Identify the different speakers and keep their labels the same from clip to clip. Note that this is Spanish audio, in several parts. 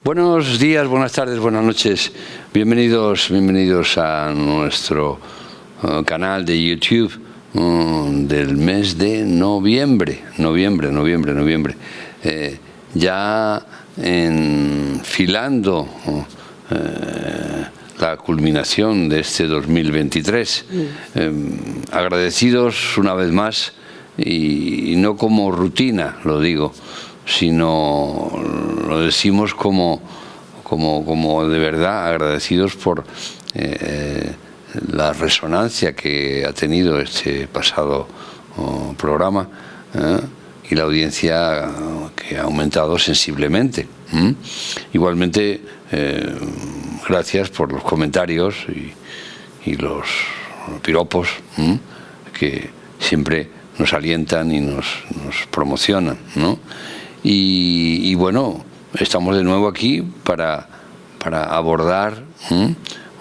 Speaker 1: Buenos días, buenas tardes, buenas noches. Bienvenidos a nuestro canal de YouTube del mes de noviembre. Ya enfilando la culminación de este 2023. Agradecidos una vez más, y no como rutina, lo digo, sino lo decimos como de verdad agradecidos por la resonancia que ha tenido este pasado programa y la audiencia que ha aumentado sensiblemente. Igualmente, gracias por los comentarios y los piropos que siempre nos alientan y nos promocionan, ¿no? Y bueno, estamos de nuevo aquí para abordar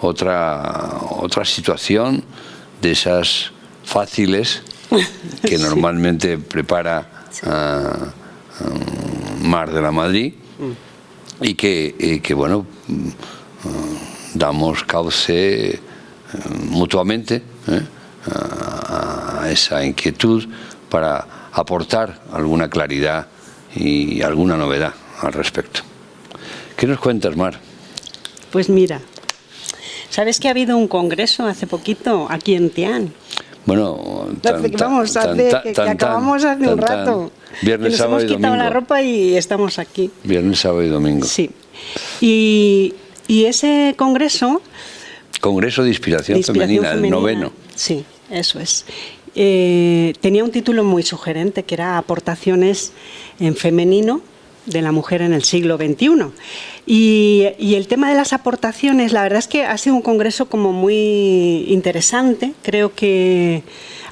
Speaker 1: otra situación de esas fáciles que normalmente prepara Mar de la Madrid y que bueno, damos cauce mutuamente a esa inquietud para aportar alguna claridad y alguna novedad al respecto. ¿Qué nos cuentas, Mar?
Speaker 2: Pues mira, ¿sabes que ha habido un congreso hace poquito aquí en Tian?
Speaker 1: Bueno,
Speaker 2: acabamos hace un rato.
Speaker 1: Viernes, sábado y domingo. Nos hemos quitado
Speaker 2: la ropa y estamos aquí.
Speaker 1: Viernes, sábado y domingo.
Speaker 2: Sí. Y ese congreso...
Speaker 1: Congreso de Inspiración Femenina, el 9º.
Speaker 2: Sí, eso es. Tenía un título muy sugerente, que era Aportaciones en femenino de la mujer en el siglo XXI. Y el tema de las aportaciones, la verdad es que ha sido un congreso como muy interesante, creo que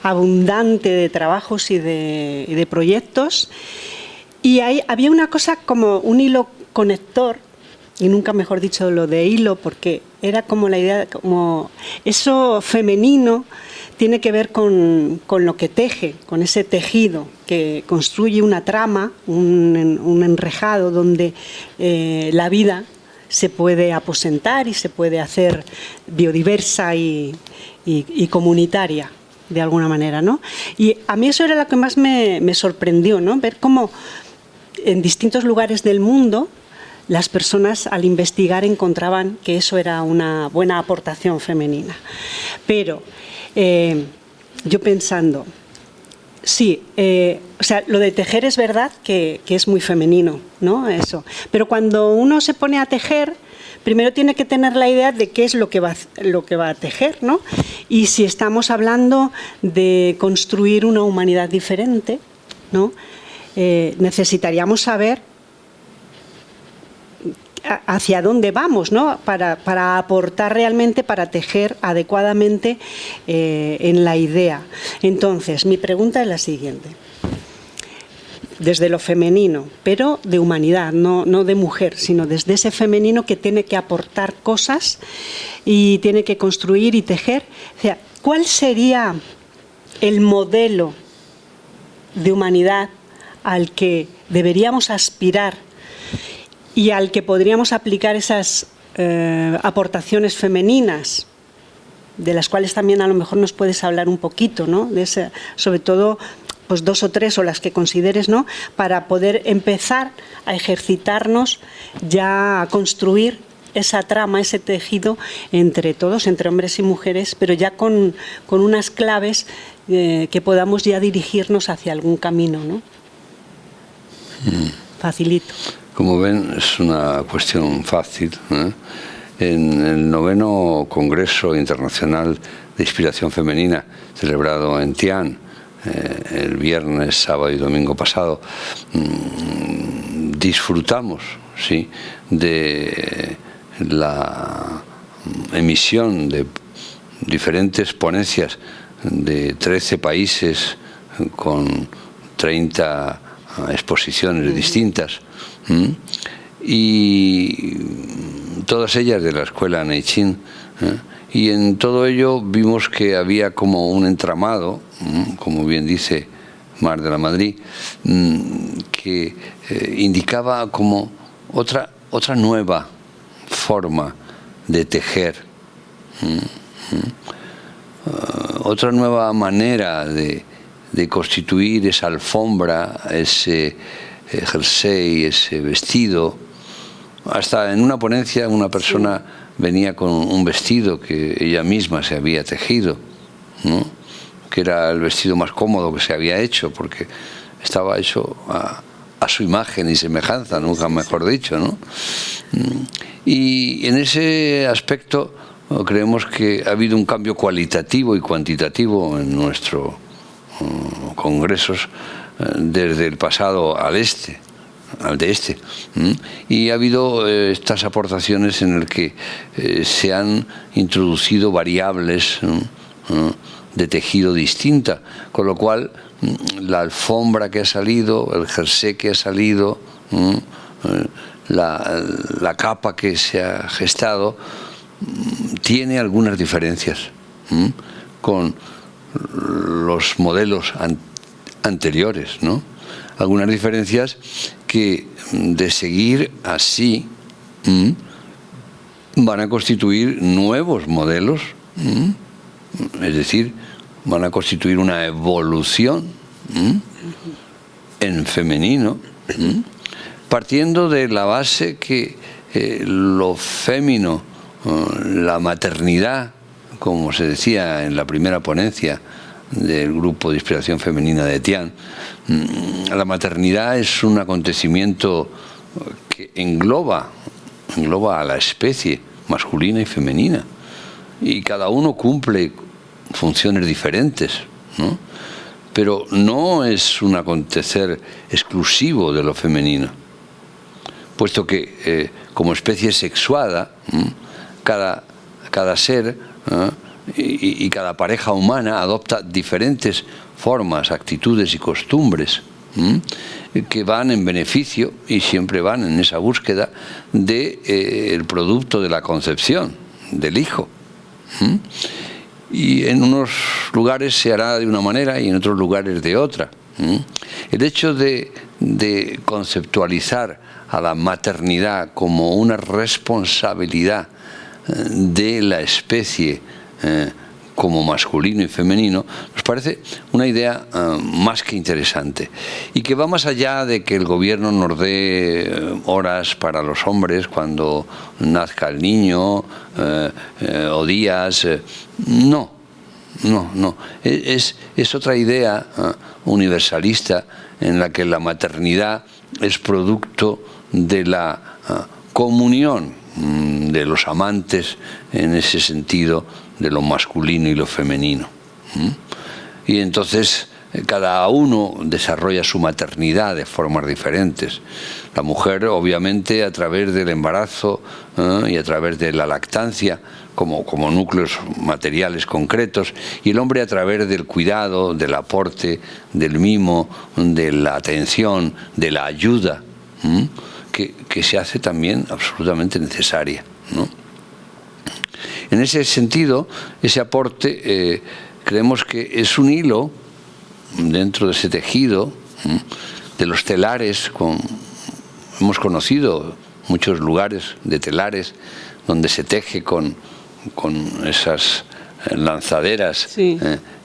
Speaker 2: abundante de trabajos y de proyectos. Y había una cosa como un hilo conector, y nunca mejor dicho lo de hilo, porque era como la idea, como eso femenino tiene que ver con lo que teje, con ese tejido que construye una trama, un enrejado donde la vida se puede aposentar y se puede hacer biodiversa y comunitaria, de alguna manera, ¿no? Y a mí eso era lo que más me sorprendió, ¿no? Ver cómo en distintos lugares del mundo las personas al investigar encontraban que eso era una buena aportación femenina. Pero yo pensando, sí, o sea, lo de tejer es verdad que es muy femenino, ¿no? Eso. Pero cuando uno se pone a tejer, primero tiene que tener la idea de qué es lo que va a tejer, ¿no? Y si estamos hablando de construir una humanidad diferente, ¿no? Necesitaríamos saber hacia dónde vamos, ¿no? Para aportar realmente, para tejer adecuadamente en la idea. Entonces, mi pregunta es la siguiente. Desde lo femenino, pero de humanidad, no de mujer, sino desde ese femenino que tiene que aportar cosas y tiene que construir y tejer. O sea, ¿cuál sería el modelo de humanidad al que deberíamos aspirar y al que podríamos aplicar esas aportaciones femeninas, de las cuales también a lo mejor nos puedes hablar un poquito, ¿no? De ese, sobre todo, pues 2 o 3 o las que consideres, ¿no? Para poder empezar a ejercitarnos, ya a construir esa trama, ese tejido entre todos, entre hombres y mujeres, pero ya con unas claves que podamos ya dirigirnos hacia algún camino, ¿no? Facilito.
Speaker 1: Como ven, es una cuestión fácil, ¿eh? En el 9º Congreso Internacional de Inspiración Femenina, celebrado en Tian el viernes, sábado y domingo pasado, disfrutamos, ¿sí?, de la emisión de diferentes ponencias de 13 países con 30 exposiciones distintas, y todas ellas de la escuela Neichín, y en todo ello vimos que había como un entramado, como bien dice Mar de la Madrid, que indicaba como otra nueva forma de tejer, otra nueva manera de constituir esa alfombra, ese jersey, ese vestido. Hasta en una ponencia una persona venía con un vestido que ella misma se había tejido, ¿no? Que era el vestido más cómodo que se había hecho, porque estaba hecho a su imagen y semejanza, nunca mejor dicho, ¿no? Y en ese aspecto creemos que ha habido un cambio cualitativo y cuantitativo en nuestros congresos desde el pasado al de este. Y ha habido estas aportaciones en el que se han introducido variables de tejido distinta, con lo cual la alfombra que ha salido, el jersey que ha salido, la capa que se ha gestado, tiene algunas diferencias con los modelos anteriores, ¿no? Algunas diferencias que, de seguir así, van a constituir nuevos modelos, es decir, van a constituir una evolución en femenino, partiendo de la base que lo fémino, la maternidad, como se decía en la primera ponencia del grupo de inspiración femenina de Tian, la maternidad es un acontecimiento que engloba a la especie masculina y femenina, y cada uno cumple funciones diferentes, ¿no? Pero no es un acontecer exclusivo de lo femenino, puesto que como especie sexuada, cada ser y cada pareja humana adopta diferentes formas, actitudes y costumbres que van en beneficio y siempre van en esa búsqueda del producto de la concepción, del hijo. Y en unos lugares se hará de una manera y en otros lugares de otra. El hecho de conceptualizar a la maternidad como una responsabilidad de la especie como masculino y femenino, nos parece una idea más que interesante, y que va más allá de que el gobierno nos dé horas para los hombres cuando nazca el niño o días. No. Es otra idea universalista en la que la maternidad es producto de la comunión de los amantes, en ese sentido de lo masculino y lo femenino. Y entonces cada uno desarrolla su maternidad de formas diferentes. La mujer, obviamente, a través del embarazo y a través de la lactancia, como núcleos materiales concretos, y el hombre a través del cuidado, del aporte, del mimo, de la atención, de la ayuda, que se hace también absolutamente necesaria, ¿no? En ese sentido, ese aporte creemos que es un hilo dentro de ese tejido de los telares. Hemos conocido muchos lugares de telares donde se teje con esas lanzaderas, sí,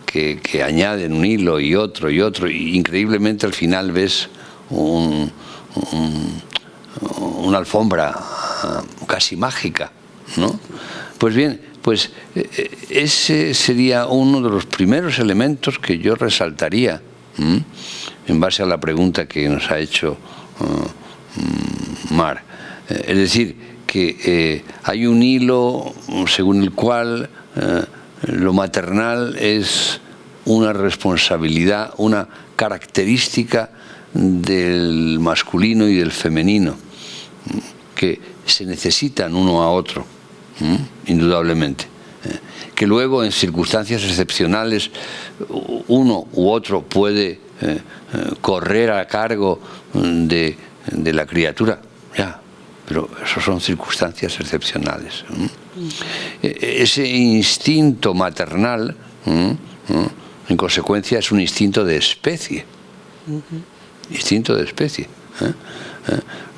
Speaker 1: que añaden un hilo y otro, y increíblemente al final ves una alfombra casi mágica, ¿no? Pues bien, ese sería uno de los primeros elementos que yo resaltaría en base a la pregunta que nos ha hecho Mar. Es decir, que hay un hilo según el cual lo maternal es una responsabilidad, una característica del masculino y del femenino, que se necesitan uno a otro, indudablemente. Que luego en circunstancias excepcionales uno u otro puede correr a cargo de la criatura, ya, pero eso son circunstancias excepcionales. Ese instinto maternal, en consecuencia, es un instinto de especie. Instinto de especie.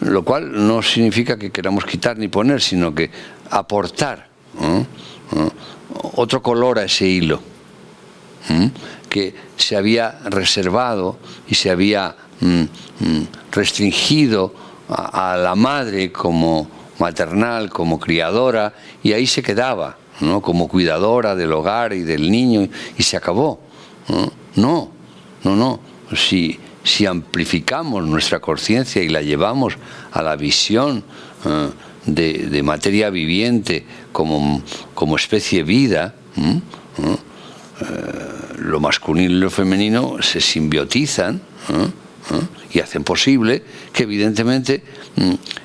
Speaker 1: Lo cual no significa que queramos quitar ni poner, sino que aportar otro color a ese hilo que se había reservado y se había restringido a la madre como maternal, como criadora, y ahí se quedaba, ¿no? Como cuidadora del hogar y del niño, y se acabó. No. Si amplificamos nuestra conciencia y la llevamos a la visión de materia viviente como especie vida, lo masculino y lo femenino se simbiotizan y hacen posible que evidentemente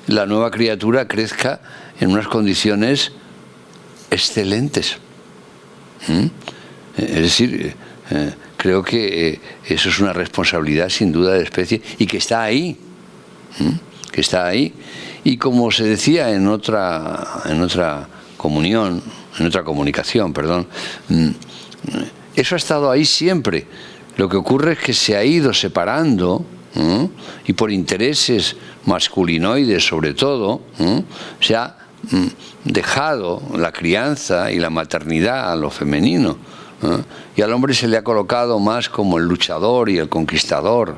Speaker 1: la nueva criatura crezca en unas condiciones excelentes. Es decir, creo que eso es una responsabilidad sin duda de especie y que está ahí, y como se decía en otra comunicación, eso ha estado ahí siempre. Lo que ocurre es que se ha ido separando y por intereses masculinoides sobre todo se ha dejado la crianza y la maternidad a lo femenino. Y al hombre se le ha colocado más como el luchador y el conquistador,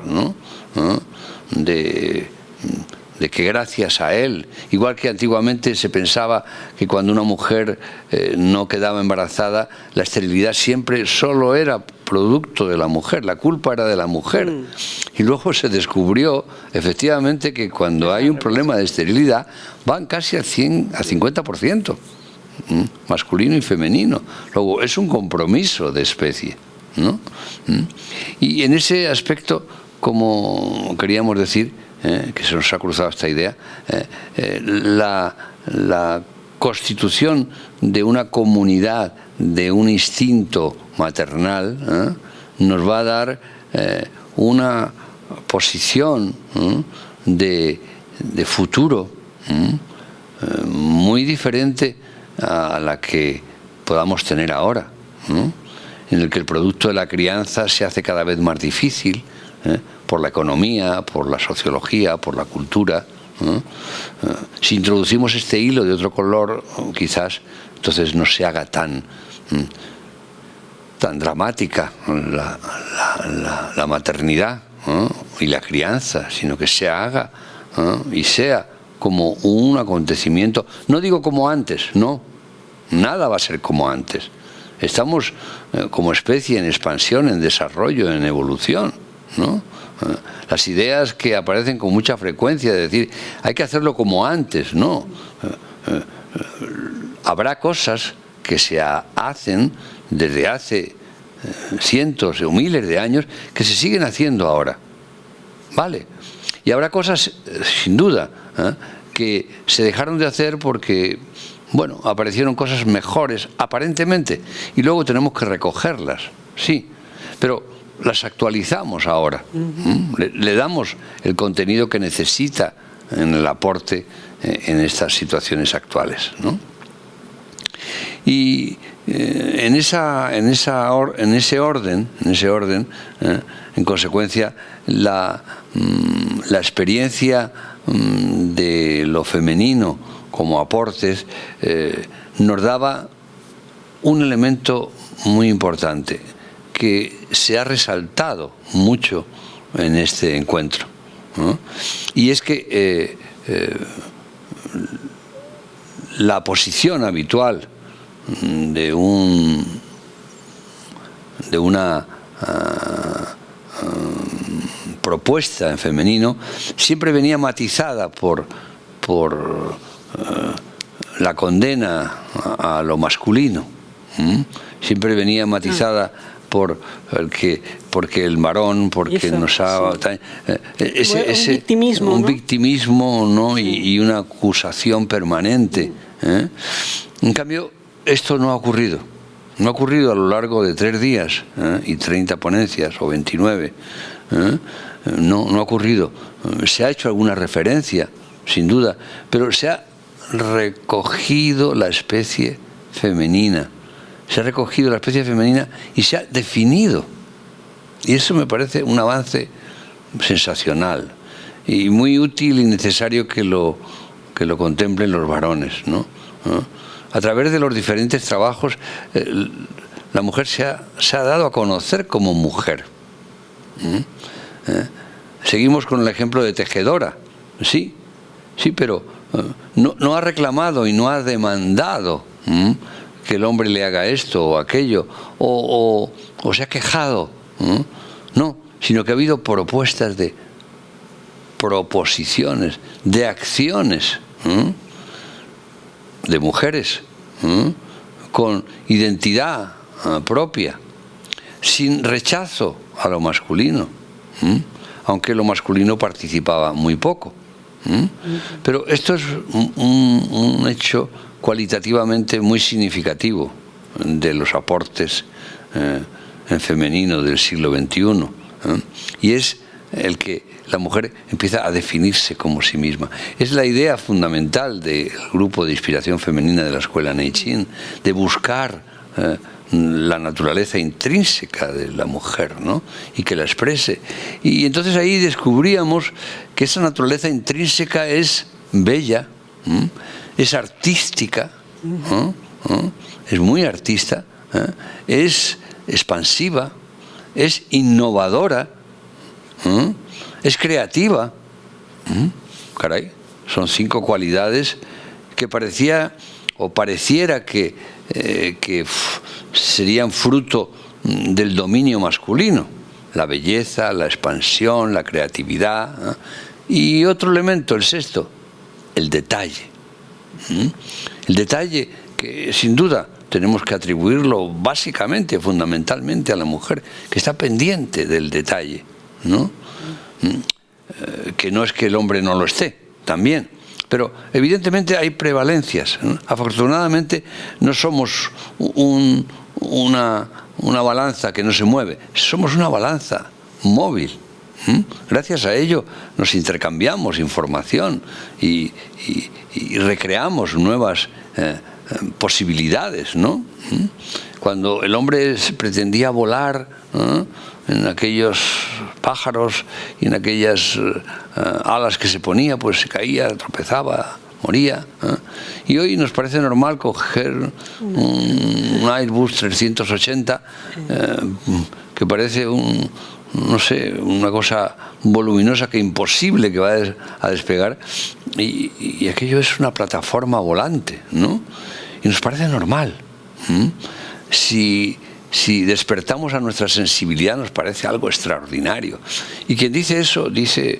Speaker 1: de que gracias a él, igual que antiguamente se pensaba que cuando una mujer no quedaba embarazada, la esterilidad siempre solo era producto de la mujer, la culpa era de la mujer. Y luego se descubrió efectivamente que cuando hay un problema de esterilidad van casi al 50%. Masculino y femenino. Luego es un compromiso de especie, ¿no? Y en ese aspecto, como queríamos decir, que se nos ha cruzado esta idea, la constitución de una comunidad, de un instinto maternal, nos va a dar una posición de futuro muy diferente a la que podamos tener ahora, en el que el producto de la crianza se hace cada vez más difícil por la economía, por la sociología, por la cultura. Si introducimos este hilo de otro color, quizás entonces no se haga tan dramática la maternidad y la crianza, sino que se haga y sea como un acontecimiento, no digo como antes, no, nada va a ser como antes. Estamos como especie en expansión, en desarrollo, en evolución, ¿no? Las ideas que aparecen con mucha frecuencia de decir hay que hacerlo como antes, no. Habrá cosas que se hacen desde hace cientos o miles de años que se siguen haciendo ahora, ¿vale? Y habrá cosas, sin duda, que se dejaron de hacer porque, bueno, aparecieron cosas mejores, aparentemente, y luego tenemos que recogerlas, sí, pero las actualizamos ahora, le damos el contenido que necesita en el aporte en estas situaciones actuales, ¿no? Y en ese orden, en consecuencia, la experiencia de lo femenino como aportes nos daba un elemento muy importante que se ha resaltado mucho en este encuentro, ¿no? Y es que la posición habitual de una propuesta en femenino siempre venía matizada por la condena a lo masculino, siempre venía matizada porque el varón, porque nos ha...
Speaker 2: un victimismo,
Speaker 1: un victimismo, ¿no? Y una acusación permanente. En cambio, esto no ha ocurrido. No ha ocurrido a lo largo de 3 días y 30 ponencias, o 29. No ha ocurrido. Se ha hecho alguna referencia, sin duda, pero se ha recogido la especie femenina. Se ha recogido la especie femenina y se ha definido. Y eso me parece un avance sensacional y muy útil y necesario que lo contemplen los varones, ¿no? A través de los diferentes trabajos, la mujer se ha dado a conocer como mujer. Seguimos con el ejemplo de tejedora. Sí, pero no ha reclamado y no ha demandado que el hombre le haga esto o aquello, o se ha quejado. No, sino que ha habido proposiciones, de acciones de mujeres con identidad propia, sin rechazo a lo masculino, aunque lo masculino participaba muy poco. Pero esto es un hecho cualitativamente muy significativo de los aportes en femenino del siglo XXI, y es el que la mujer empieza a definirse como sí misma. Es la idea fundamental del grupo de inspiración femenina de la escuela Neichin, de buscar la naturaleza intrínseca de la mujer, ¿no? Y que la exprese. Y entonces ahí descubríamos que esa naturaleza intrínseca es bella, es artística, es muy artista, es expansiva, es innovadora, es creativa. Caray, son 5 cualidades que pareciera que serían fruto del dominio masculino: la belleza, la expansión, la creatividad, y otro elemento, el 6º, el detalle. El detalle que sin duda tenemos que atribuirlo básicamente, fundamentalmente a la mujer, que está pendiente del detalle, ¿no? Que no es que el hombre no lo esté, también, pero evidentemente hay prevalencias, ¿no? Afortunadamente no somos una balanza que no se mueve, somos una balanza móvil. Gracias a ello nos intercambiamos información y recreamos nuevas posibilidades, ¿no? Cuando el hombre pretendía volar, en aquellos pájaros y en aquellas alas que se ponía, pues se caía, tropezaba, moría. Y hoy nos parece normal coger un Airbus 380 que parece no sé, una cosa voluminosa que imposible que va a despegar, y aquello es una plataforma volante, ¿no? Y nos parece normal. Si despertamos a nuestra sensibilidad, nos parece algo extraordinario. Y quien dice eso, dice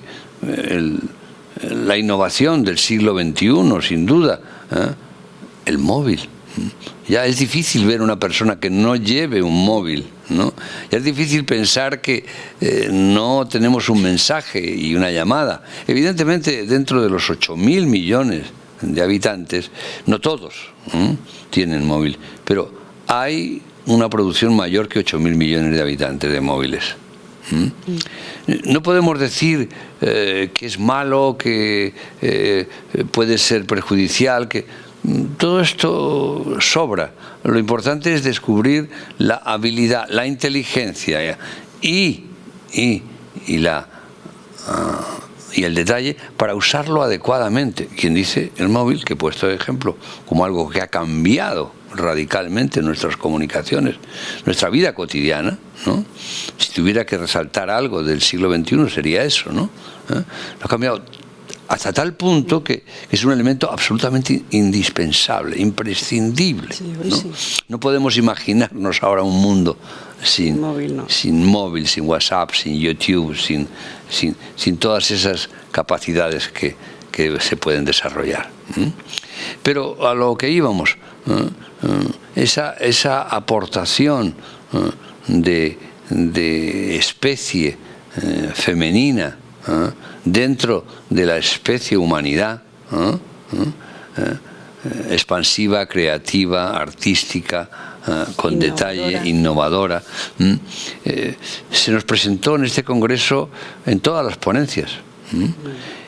Speaker 1: la innovación del siglo XXI, sin duda, el móvil. Ya es difícil ver una persona que no lleve un móvil, ¿no? Ya es difícil pensar que no tenemos un mensaje y una llamada. Evidentemente, dentro de los 8.000 millones de habitantes, no todos tienen móvil, pero hay una producción mayor que 8.000 millones de habitantes de móviles. No podemos decir que es malo, que puede ser perjudicial, que todo esto sobra. Lo importante es descubrir la habilidad, la inteligencia y el detalle para usarlo adecuadamente. Quien dice el móvil, que he puesto de ejemplo como algo que ha cambiado radicalmente nuestras comunicaciones, nuestra vida cotidiana, ¿no? Si tuviera que resaltar algo del siglo XXI sería eso, ¿no? Lo ha cambiado hasta tal punto que es un elemento absolutamente indispensable, imprescindible, ¿no? No podemos imaginarnos ahora un mundo sin móvil, sin WhatsApp, sin YouTube, sin todas esas capacidades que se pueden desarrollar. Pero a lo que íbamos, esa aportación de especie femenina dentro de la especie humanidad, expansiva, creativa, artística, con detalle, innovadora. Se nos presentó en este congreso en todas las ponencias.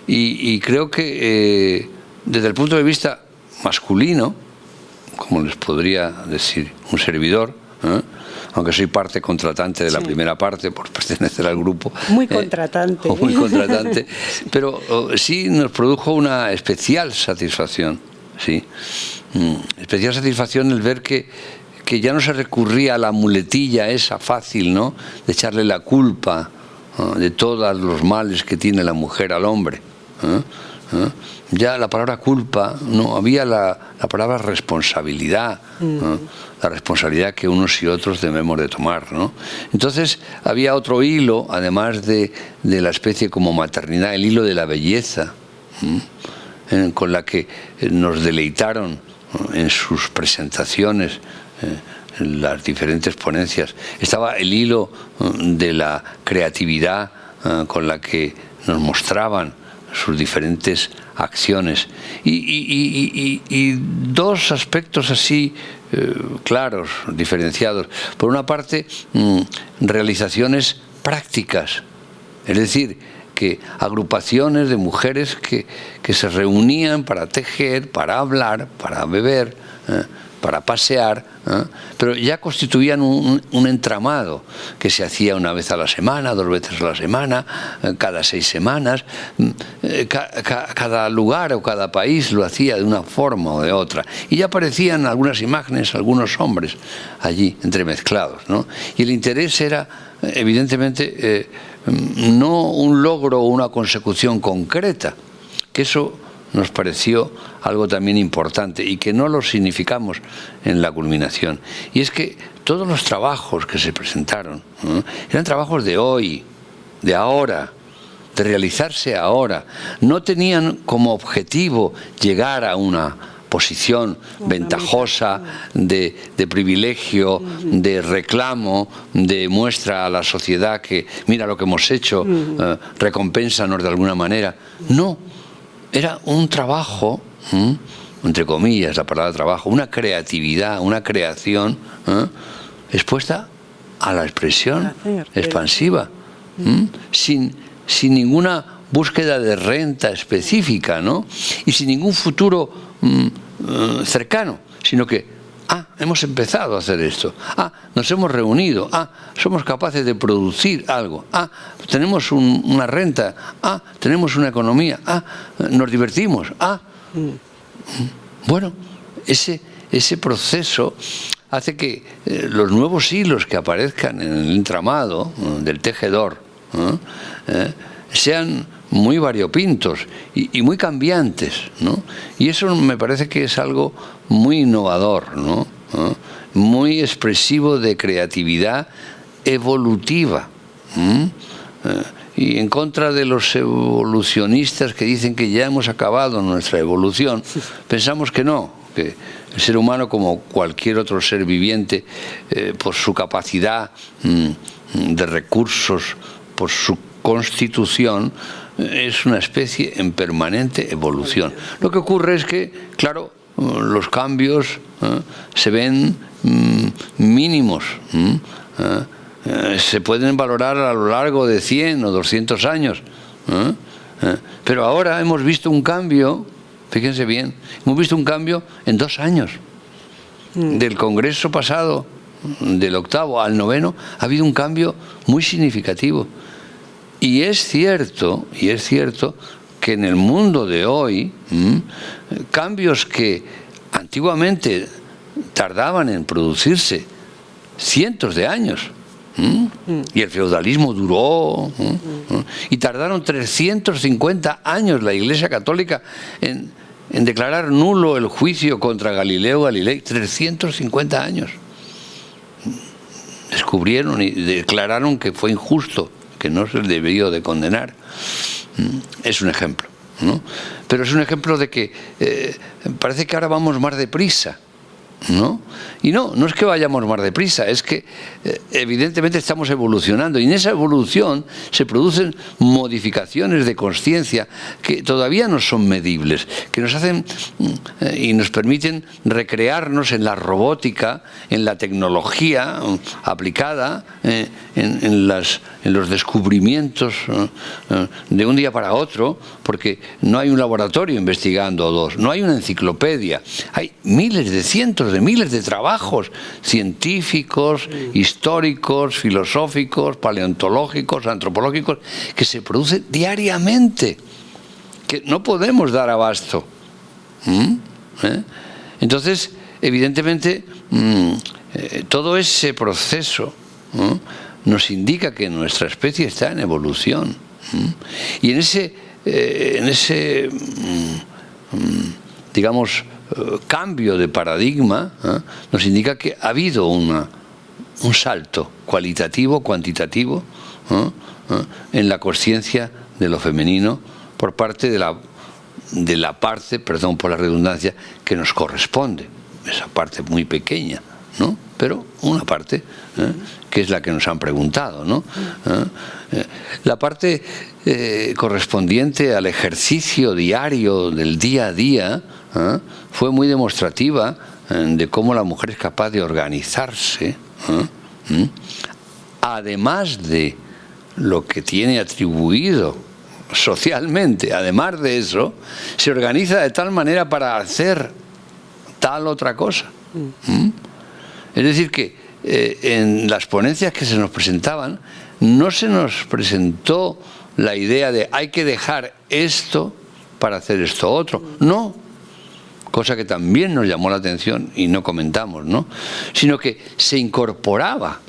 Speaker 1: Y creo que desde el punto de vista masculino, como les podría decir un servidor, aunque soy parte contratante de la primera parte por pertenecer al grupo.
Speaker 2: Muy contratante.
Speaker 1: Muy contratante, pero sí nos produjo una especial satisfacción, ¿sí? Especial satisfacción el ver que ya no se recurría a la muletilla esa fácil, ¿no?, de echarle la culpa de todos los males que tiene la mujer al hombre. Ya la palabra culpa, no, había la palabra responsabilidad, la responsabilidad que unos y otros debemos de tomar, ¿no? Entonces había otro hilo, además de la especie como maternidad, el hilo de la belleza, con la que nos deleitaron en sus presentaciones, en las diferentes ponencias. Estaba el hilo de la creatividad con la que nos mostraban sus diferentes acciones y dos aspectos así claros, diferenciados. Por una parte, realizaciones prácticas, es decir, que agrupaciones de mujeres que se reunían para tejer, para hablar, para beber, para pasear, pero ya constituían un entramado que se hacía una vez a la semana, 2 veces a la semana, cada 6 semanas. Cada lugar o cada país lo hacía de una forma o de otra. Y ya aparecían algunas imágenes, algunos hombres allí entremezclados, ¿no? Y el interés era, evidentemente, no un logro o una consecución concreta, que eso nos pareció algo también importante y que no lo significamos en la culminación. Y es que todos los trabajos que se presentaron eran trabajos de hoy, de ahora, de realizarse ahora. No tenían como objetivo llegar a una posición ventajosa de privilegio, de reclamo, de muestra a la sociedad que mira lo que hemos hecho, recompénsanos de alguna manera. No. Era un trabajo, entre comillas la palabra trabajo, una creatividad, una creación expuesta a la expresión expansiva, sin ninguna búsqueda de renta específica, ¿no? Y sin ningún futuro cercano, sino que hemos empezado a hacer esto, nos hemos reunido, somos capaces de producir algo, tenemos una renta, tenemos una economía, nos divertimos, Bueno, ese proceso hace que los nuevos hilos que aparezcan en el entramado del tejedor sean muy variopintos y muy cambiantes, ¿no? Y eso me parece que es algo muy innovador, ¿no? Muy expresivo de creatividad evolutiva. Y en contra de los evolucionistas que dicen que ya hemos acabado nuestra evolución, pensamos que no, que el ser humano, como cualquier otro ser viviente, por su capacidad de recursos, por su constitución, es una especie en permanente evolución. Lo que ocurre es que, claro, los cambios se ven mínimos, se pueden valorar a lo largo de 100 o 200 años, pero ahora hemos visto un cambio, fíjense bien, hemos visto un cambio en 2 años. Del Congreso pasado, del 8º al 9º, ha habido un cambio muy significativo. Y es cierto que en el mundo de hoy, cambios que antiguamente tardaban en producirse cientos de años, y el feudalismo duró, y tardaron 350 años la Iglesia Católica en declarar nulo el juicio contra Galileo Galilei, 350 años. Descubrieron y declararon que fue injusto, que no se debió de condenar. Es un ejemplo, ¿no? Pero es un ejemplo de que parece que ahora vamos más deprisa ¿no? Y no es que vayamos más deprisa, es que evidentemente estamos evolucionando y en esa evolución se producen modificaciones de conciencia que todavía no son medibles, que nos hacen y nos permiten recrearnos en la robótica, en la tecnología aplicada, en los descubrimientos de un día para otro, porque no hay un laboratorio investigando o dos, no hay una enciclopedia, hay miles de cientos de miles de trabajos científicos, históricos, filosóficos, paleontológicos, antropológicos, que se producen diariamente, que no podemos dar abasto. Entonces, evidentemente, todo ese proceso nos indica que nuestra especie está en evolución. Y en ese digamos, cambio de paradigma, nos indica que ha habido un salto cualitativo, cuantitativo, en la conciencia de lo femenino por parte de la parte, perdón por la redundancia, que nos corresponde. Esa parte muy pequeña, ¿no? Pero una parte que es la que nos han preguntado, ¿no? La parte correspondiente al ejercicio diario del día a día fue muy demostrativa de cómo la mujer es capaz de organizarse, además de lo que tiene atribuido socialmente, además de eso, se organiza de tal manera para hacer tal otra cosa. Es decir que en las ponencias que se nos presentaban no se nos presentó la idea de hay que dejar esto para hacer esto otro, no, cosa que también nos llamó la atención y no comentamos, ¿no? Sino que se incorporaba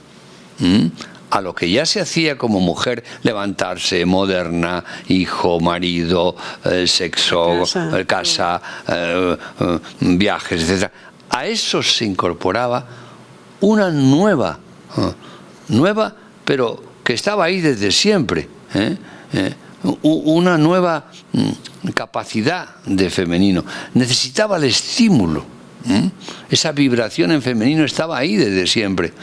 Speaker 1: a lo que ya se hacía como mujer, levantarse, moderna, hijo, marido, sexo, casa, viajes, etc. A eso se incorporaba una nueva, pero que estaba ahí desde siempre, una nueva capacidad de femenino. Necesitaba el estímulo. Esa vibración en femenino estaba ahí desde siempre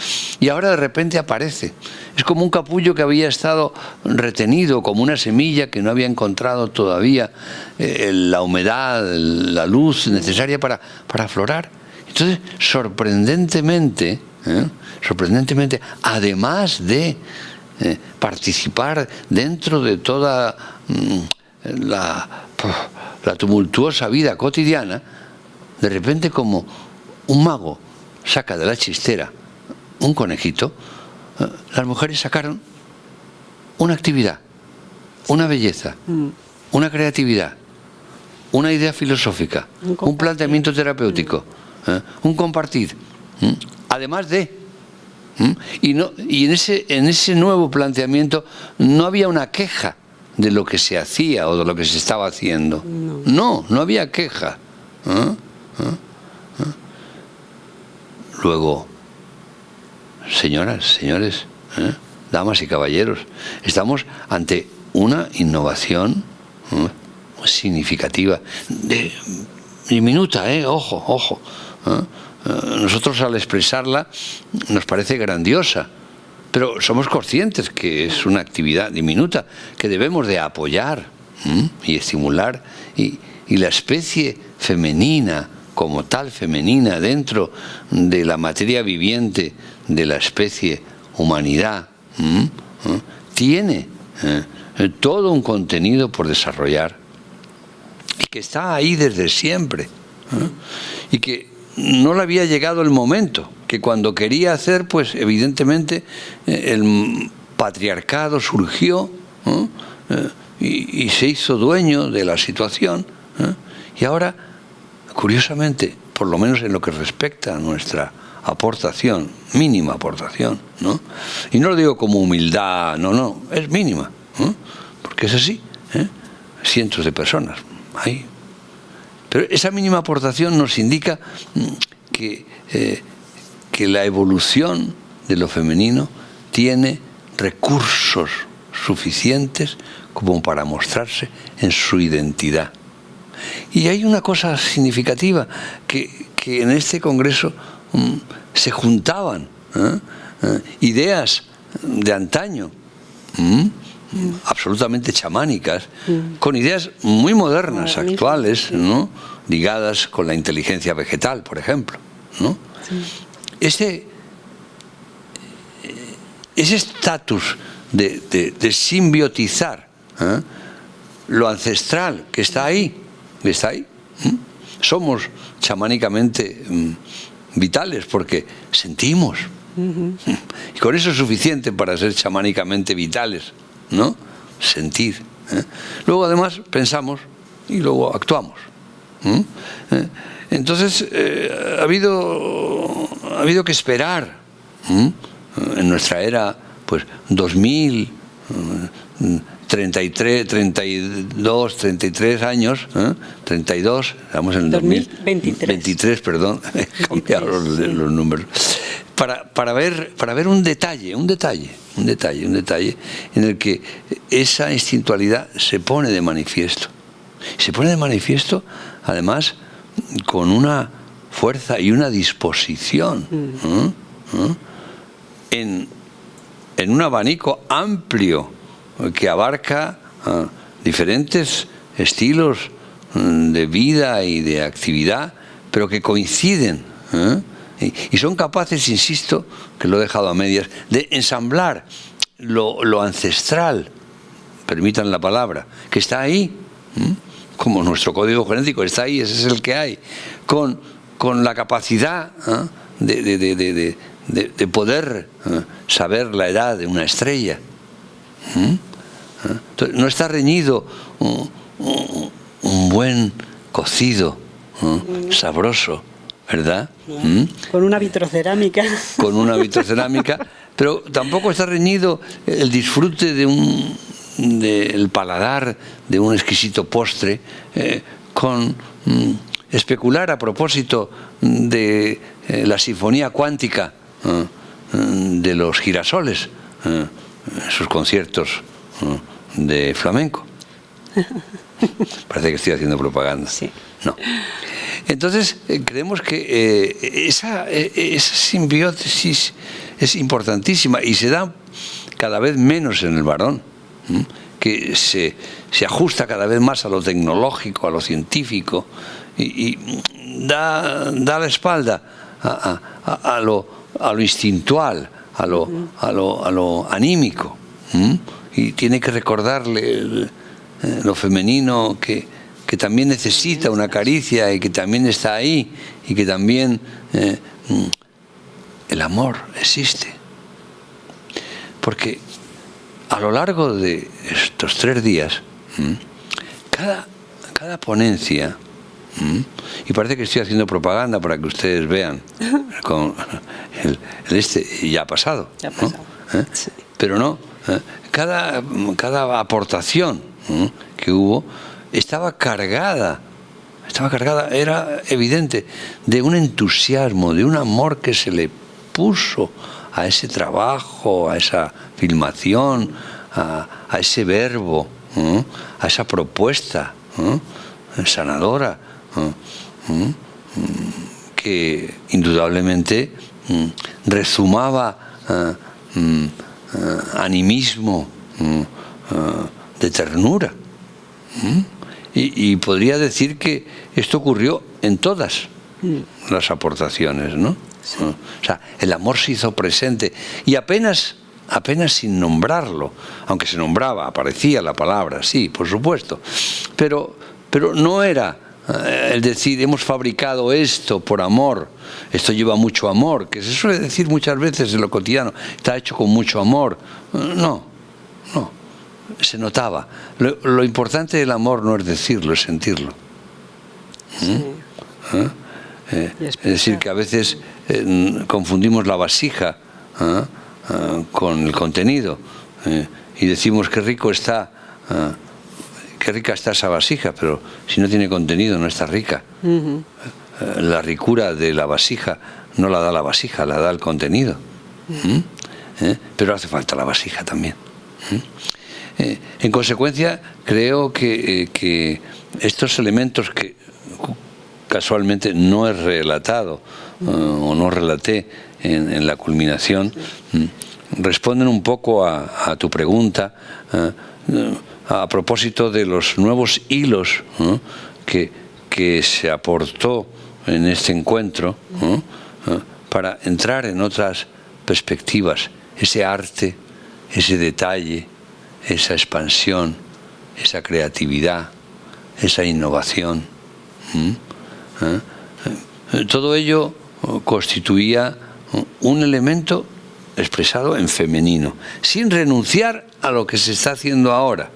Speaker 1: y ahora de repente aparece. Es como un capullo que había estado retenido, como una semilla que no había encontrado todavía la humedad, la luz necesaria para aflorar. Entonces, sorprendentemente, además de participar dentro de toda la tumultuosa vida cotidiana, de repente, como un mago saca de la chistera un conejito, las mujeres sacaron una actividad, una belleza, una creatividad, una idea filosófica, un planteamiento terapéutico, un compartir, además de... Y en ese nuevo planteamiento no había una queja de lo que se hacía o de lo que se estaba haciendo. No había queja. Luego, señoras, señores, damas y caballeros, estamos ante una innovación significativa, diminuta, ojo. Nosotros al expresarla nos parece grandiosa, pero somos conscientes que es una actividad diminuta que debemos de apoyar y estimular, y la especie femenina como tal femenina dentro de la materia viviente de la especie humanidad tiene todo un contenido por desarrollar y que está ahí desde siempre y que no le había llegado el momento, que cuando quería hacer, pues evidentemente el patriarcado surgió y se hizo dueño de la situación y ahora, curiosamente, por lo menos en lo que respecta a nuestra aportación, mínima aportación, ¿no? Y no lo digo como humildad, no, es mínima, porque es así, cientos de personas ahí. Pero esa mínima aportación nos indica que la evolución de lo femenino tiene recursos suficientes como para mostrarse en su identidad. Y hay una cosa significativa, que que en este congreso se juntaban ideas de antaño, absolutamente chamánicas, con ideas muy modernas, actuales, ¿no? Ligadas con la inteligencia vegetal, por ejemplo, ¿no? Ese estatus de simbiotizar lo ancestral que está ahí, somos chamánicamente vitales porque sentimos. Y con eso es suficiente para ser chamánicamente vitales, ¿no? Sentir. Luego además pensamos y luego actuamos. Entonces ha habido que esperar en nuestra era, pues 2000, 33, 32, 33 años, 32, estamos en el 2023, perdón, he cambiado los números, para ver un detalle en el que esa instintualidad se pone de manifiesto. Se pone de manifiesto, además, con una fuerza y una disposición en un abanico amplio que abarca diferentes estilos de vida y de actividad, pero que coinciden y son capaces, insisto, que lo he dejado a medias, de ensamblar lo ancestral, permitan la palabra, que está ahí, como nuestro código genético está ahí, ese es el que hay, con la capacidad de poder saber la edad de una estrella. Entonces, no está reñido un buen cocido sabroso, ¿verdad?
Speaker 2: Con una vitrocerámica.
Speaker 1: Con una vitrocerámica, pero tampoco está reñido el disfrute del paladar de un exquisito postre con especular a propósito de la sinfonía cuántica de los girasoles, sus conciertos de flamenco. Parece que estoy haciendo propaganda.
Speaker 2: Sí.
Speaker 1: No. Entonces, creemos que esa simbiosis es importantísima y se da cada vez menos en el varón, que se ajusta cada vez más a lo tecnológico, a lo científico, y da la espalda a lo instintual, a lo anímico, y tiene que recordarle lo femenino que también necesita una caricia y que también está ahí y que también el amor existe. Porque a lo largo de estos 3 días, cada ponencia, y parece que estoy haciendo propaganda para que ustedes vean, con ya ha pasado, ¿no?
Speaker 2: Sí.
Speaker 1: Pero no, cada aportación que hubo estaba cargada, era evidente, de un entusiasmo, de un amor que se le puso a ese trabajo, a esa filmación, a ese verbo, a esa propuesta sanadora, que indudablemente rezumaba animismo, de ternura. Y podría decir que esto ocurrió en todas las aportaciones, ¿no? Sí. O sea, el amor se hizo presente y apenas sin nombrarlo, aunque se nombraba, aparecía la palabra, sí, por supuesto, pero no era el decir hemos fabricado esto por amor, esto lleva mucho amor, que se suele decir muchas veces en lo cotidiano, está hecho con mucho amor. No, se notaba. Lo importante del amor no es decirlo, es sentirlo.
Speaker 2: Sí.
Speaker 1: Es decir, que a veces confundimos la vasija con el contenido y decimos qué rico está, qué rica está esa vasija, pero si no tiene contenido no está rica. La ricura de la vasija no la da la vasija, la da el contenido. Pero hace falta la vasija también. En consecuencia, creo que estos elementos que casualmente no he relatado o no relaté en la culminación, responden un poco a tu pregunta a propósito de los nuevos hilos que se aportó en este encuentro para entrar en otras perspectivas, ese arte, ese detalle, esa expansión, esa creatividad, esa innovación. Todo ello constituía un elemento expresado en femenino, sin renunciar a lo que se está haciendo ahora.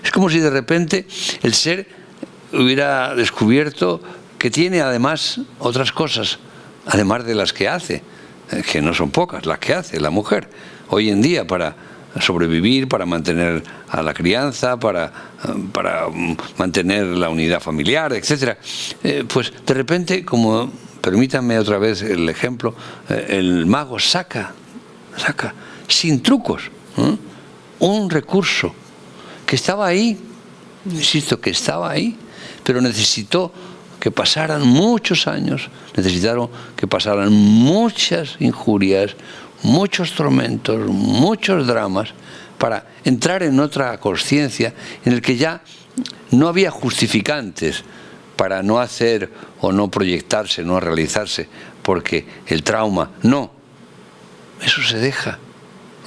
Speaker 1: Es como si de repente el ser hubiera descubierto que tiene además otras cosas, además de las que hace, que no son pocas las que hace la mujer hoy en día para sobrevivir, para mantener a la crianza, para mantener la unidad familiar, etcétera. Pues de repente, como permítanme otra vez el ejemplo, el mago saca sin trucos un recurso que estaba ahí, insisto, que estaba ahí, pero necesitó que pasaran muchos años, necesitaron que pasaran muchas injurias, muchos tormentos, muchos dramas, para entrar en otra conciencia en el que ya no había justificantes para no hacer o no proyectarse, no realizarse, porque el trauma, no, eso se deja,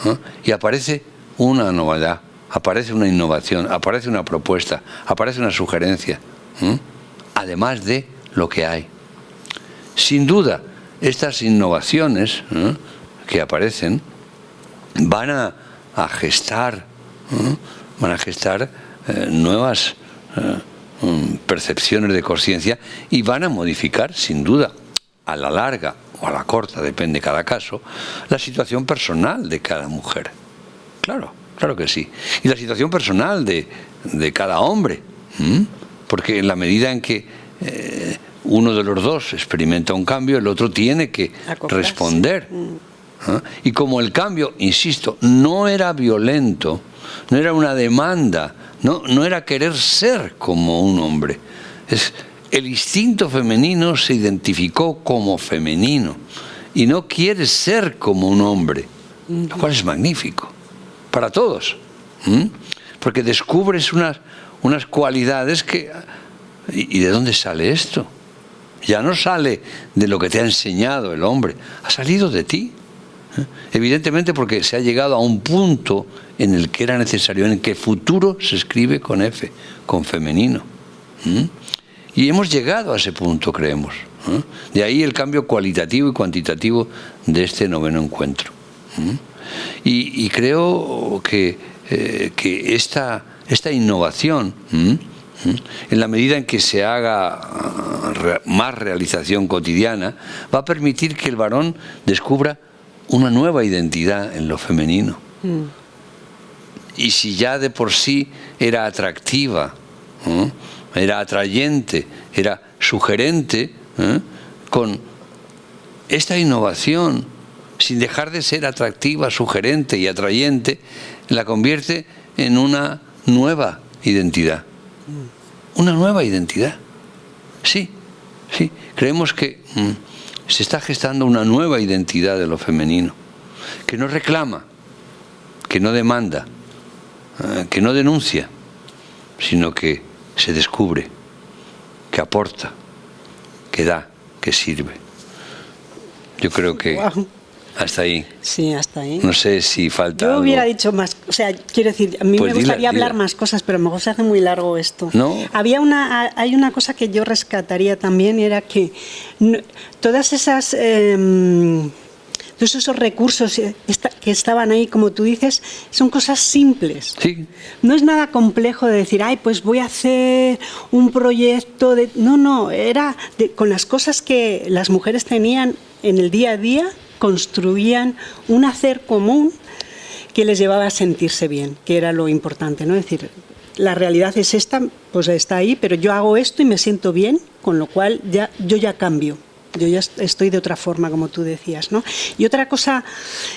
Speaker 1: ¿no? Y aparece una novedad, aparece una innovación, aparece una propuesta, aparece una sugerencia, además de lo que hay. Sin duda, estas innovaciones que aparecen van a gestar nuevas percepciones de conciencia y van a modificar, sin duda, a la larga o a la corta, depende de cada caso, la situación personal de cada mujer. Claro que sí. Y la situación personal de cada hombre. Porque en la medida en que uno de los dos experimenta un cambio, el otro tiene que responder. Y como el cambio, insisto, no era violento, no era una demanda, no era querer ser como un hombre. El instinto femenino se identificó como femenino y no quiere ser como un hombre, lo cual es magnífico para todos, porque descubres unas cualidades que... ¿Y de dónde sale esto? Ya no sale de lo que te ha enseñado el hombre, ha salido de ti. Evidentemente porque se ha llegado a un punto en el que era necesario, en el que futuro se escribe con F, con femenino. Y hemos llegado a ese punto, creemos. De ahí el cambio cualitativo y cuantitativo de este noveno encuentro. Y creo que esta innovación, en la medida en que se haga más realización cotidiana, va a permitir que el varón descubra una nueva identidad en lo femenino. Y si ya de por sí era atractiva, era atrayente, era sugerente, con esta innovación, sin dejar de ser atractiva, sugerente y atrayente, la convierte en una nueva identidad. Una nueva identidad. Sí. Creemos que se está gestando una nueva identidad de lo femenino, que no reclama, que no demanda, que no denuncia, sino que se descubre, que aporta, que da, que sirve. Yo creo que hasta ahí.
Speaker 2: Sí, hasta ahí.
Speaker 1: No sé si falta
Speaker 2: Yo
Speaker 1: algo.
Speaker 2: hubiera dicho más, o sea, quiero decir, a mí
Speaker 1: Pues
Speaker 2: me gustaría
Speaker 1: dila.
Speaker 2: hablar más cosas, pero a lo mejor se hace muy largo esto.
Speaker 1: No.
Speaker 2: Hay una cosa que yo rescataría también, era que todas esas... todos esos recursos que estaban ahí, como tú dices, son cosas simples.
Speaker 1: Sí.
Speaker 2: No es nada complejo de decir, pues voy a hacer un proyecto de... No, era con las cosas que las mujeres tenían en el día a día, construían un hacer común que les llevaba a sentirse bien, que era lo importante, ¿no? Es decir, la realidad es esta, pues está ahí, pero yo hago esto y me siento bien, con lo cual yo ya cambio. yo ya estoy de otra forma, como tú decías, ¿no? Y otra cosa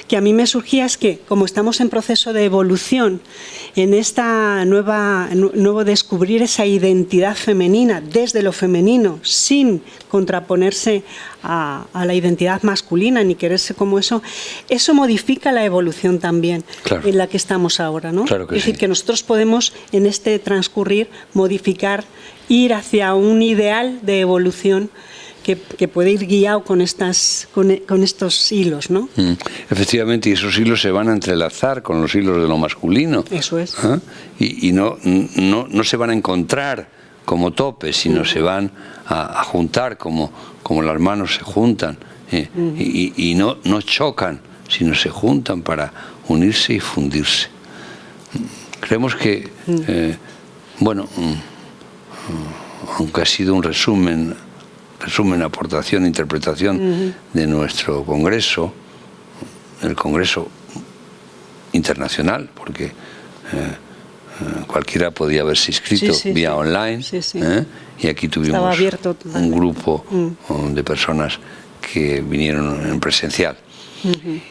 Speaker 2: que a mí me surgía es que, como estamos en proceso de evolución, en esta nuevo descubrir esa identidad femenina desde lo femenino, sin contraponerse a la identidad masculina ni quererse como eso modifica la evolución también, claro, en la que estamos ahora, ¿no?
Speaker 1: Claro que
Speaker 2: es decir,
Speaker 1: sí,
Speaker 2: que nosotros podemos en este transcurrir modificar, ir hacia un ideal de evolución que puede ir guiado con estos hilos, ¿no?
Speaker 1: Efectivamente, y esos hilos se van a entrelazar con los hilos de lo masculino.
Speaker 2: Eso es.
Speaker 1: ¿Ah? Y no se van a encontrar como topes, sino se van a juntar como las manos se juntan. Y no chocan, sino se juntan para unirse y fundirse. Creemos que, aunque ha sido un resumen, aportación, interpretación de nuestro Congreso, el Congreso internacional, porque cualquiera podía haberse inscrito vía online, y aquí tuvimos un grupo de personas que vinieron en presencial.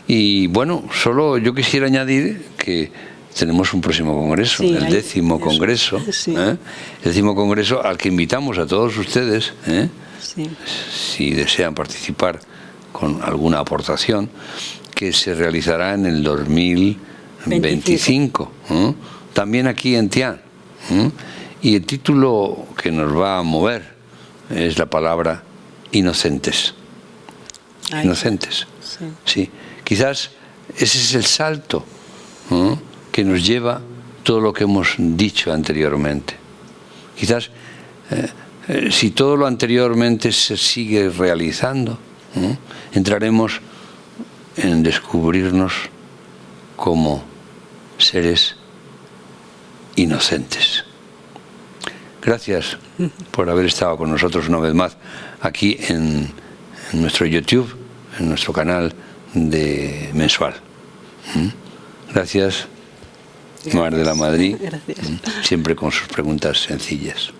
Speaker 1: Y bueno, solo yo quisiera añadir que tenemos un próximo congreso, el 10º congreso, el 10º congreso al que invitamos a todos ustedes, si desean participar con alguna aportación, que se realizará en el 2025, también aquí en Tian. Y el título que nos va a mover es la palabra inocentes. Inocentes. Sí. Quizás ese es el salto que nos lleva todo lo que hemos dicho anteriormente. Quizás si todo lo anteriormente se sigue realizando, entraremos en descubrirnos como seres inocentes. Gracias por haber estado con nosotros una vez más aquí en nuestro YouTube, en nuestro canal de mensual. Gracias, Mar de la Madrid, siempre con sus preguntas sencillas.